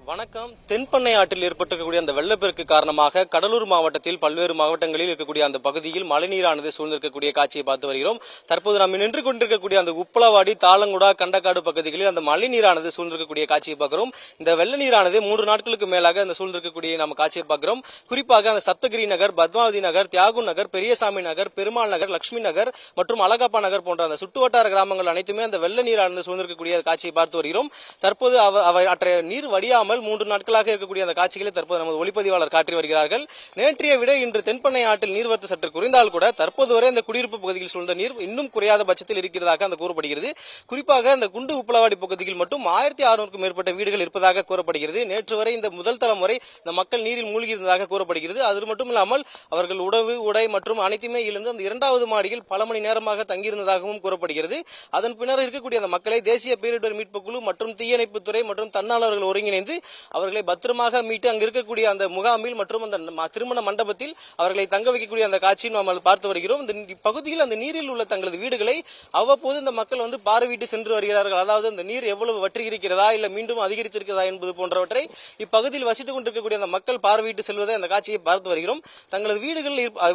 வணக்கம். தென்பண்ணை ஆற்றில் ஏற்பட்டிருக்கக்கூடிய அந்த வெள்ளப்பெருக்கு காரணமாக கடலூர் மாவட்டத்தில் பல்வேறு மாவட்டங்களில் இருக்கக்கூடிய அந்த பகுதியில் மழைநீரானது சூழ்ந்திருக்கக்கூடிய காட்சியை பார்த்து வருகிறோம். தற்போது நாம் நின்று கொண்டிருக்கக்கூடிய அந்த உப்பளவாடி, தாளங்குடா, கண்டக்காடு பகுதிகளில் அந்த மழைநீரானது சூழ்ந்திருக்கக்கூடிய காட்சியை பார்க்கிறோம். இந்த வெள்ள நீரானது 3 நாட்களுக்கு மேலாக அந்த சூழ்ந்திருக்கக்கூடிய நம்ம காட்சியை பார்க்கிறோம். குறிப்பாக அந்த சப்தகிரி நகர், பத்மாவதி நகர், தியாகு நகர், பெரியசாமி நகர், பெருமாள் நகர், லட்சுமி நகர் மற்றும் அழகப்பா நகர் போன்ற அந்த சுற்றுவட்டார கிராமங்கள் அனைத்துமே அந்த வெள்ள நீரானது சூழ்ந்திருக்கக்கூடிய காட்சியை பார்த்து வருகிறோம். தற்போது அவற்றை நீர் வடியாமல் 3 நாட்களாக இருக்கக்கூடிய அந்த காட்சிகளை தற்போது நமது ஒளிப்பதிவாளர் காட்டி வருகிறார்கள். நேற்றைய விட இன்று தென்பண்ணை ஆற்றில் நீர்வரத்து சற்று குறைந்தால் கூட தற்போது வரை அந்த குடியிருப்பு பகுதியில் சூழ்ந்த நீர் இன்னும் குறையாத பட்சத்தில் இருக்கிறதாக அந்த கூறப்படுகிறது. குறிப்பாக அந்த குண்டு உப்பளவாடி பகுதியில் மட்டும் 1600க்கும் மேற்பட்ட வீடுகள் இருப்பதாக கூறப்படுகிறது. நேற்று வரை இந்த முதல் தளம் வரை இந்த மக்கள் நீரில் மூழ்கியிருந்ததாக கூறப்படுகிறது. அது மட்டும் இல்லாமல் அவர்கள் உணவு, உடை மற்றும் அனைத்துமே இழந்து அந்த 2வது மாடியில் பல மணி நேரமாக தங்கியிருந்ததாகவும் கூறப்படுகிறது. அதன் பின்னர் இருக்கக்கூடிய அந்த மக்களை தேசிய பேரிடர் மீட்பு குழு மற்றும் தீயணைப்புத்துறை மற்றும் தன்னார்வலர்கள் ஒருங்கிணைந்து அவர்களை பத்திரமாக மீட்டு அங்கு இருக்கக்கூடிய அந்த முகாமில் மற்றும் அந்த திருமண மண்டபத்தில் அவர்களை தங்க வைக்கக்கூடிய அந்த காட்சியை நாம் பார்த்து வருகிறோம். இந்த பகுதியில் அந்த நீரில் உள்ள தங்களது வீடுகளை அவ்வப்போது இந்த மக்கள் பார்வையிட்டு சென்று வருகிறார்கள். அதாவது அந்த நீர் எவ்வளவு வற்றி இருக்கிறதா இல்ல மீண்டும் அதிகரித்திருக்கிறதா என்பது போன்றவற்றை இப்பகுதியில் வசித்துக் கொண்டிருக்கக்கூடிய அந்த மக்கள் பார்வையிட்டு செல்வதை அந்த காட்சியை பார்த்து வருகிறோம். தங்களது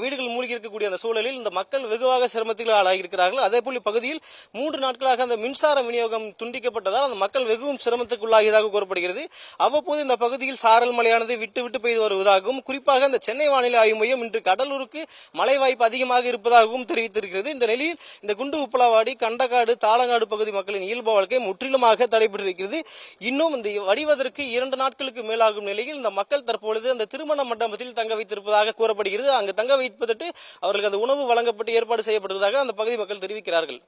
வீடுகள் மூழ்கி இருக்கக்கூடிய அந்த சூழலில் இந்த மக்கள் வெகுவாக சிரமத்தில் ஆளாகியிருக்கிறார்கள். அதேபோல் இப்பகுதியில் 3 நாட்களாக அந்த மின்சார விநியோகம் துண்டிக்கப்பட்டதால் அந்த மக்கள் வெகுவும் சிரமத்துக்குள்ளாகியதாக கூறப்படுகிறது. அவ்வப்போது இந்த பகுதியில் சாரல் மழையானது விட்டு விட்டு பெய்து வருவதாகவும், குறிப்பாக இந்த சென்னை வானிலை ஆய்வு மையம் இன்று கடலூருக்கு மழை வாய்ப்பு அதிகமாக இருப்பதாகவும் தெரிவித்திருக்கிறது. இந்த நிலையில் இந்த குண்டு உப்பளவாடி, கண்டக்காடு, தாளங்காடு பகுதி மக்களின் இயல்பு வாழ்க்கை முற்றிலுமாக தடைபட்டிருக்கிறது. இன்னும் இந்த வடிவதற்கு 2 நாட்களுக்கு மேலாகும் நிலையில் இந்த மக்கள் தற்பொழுது அந்த திருமண மண்டபத்தில் தங்க வைத்திருப்பதாக கூறப்படுகிறது. அங்கு தங்க வைப்பதற்கு அவர்களுக்கு அந்த உணவு வழங்கப்பட்டு ஏற்பாடு செய்யப்படுவதாக அந்த பகுதி மக்கள் தெரிவிக்கிறார்கள்.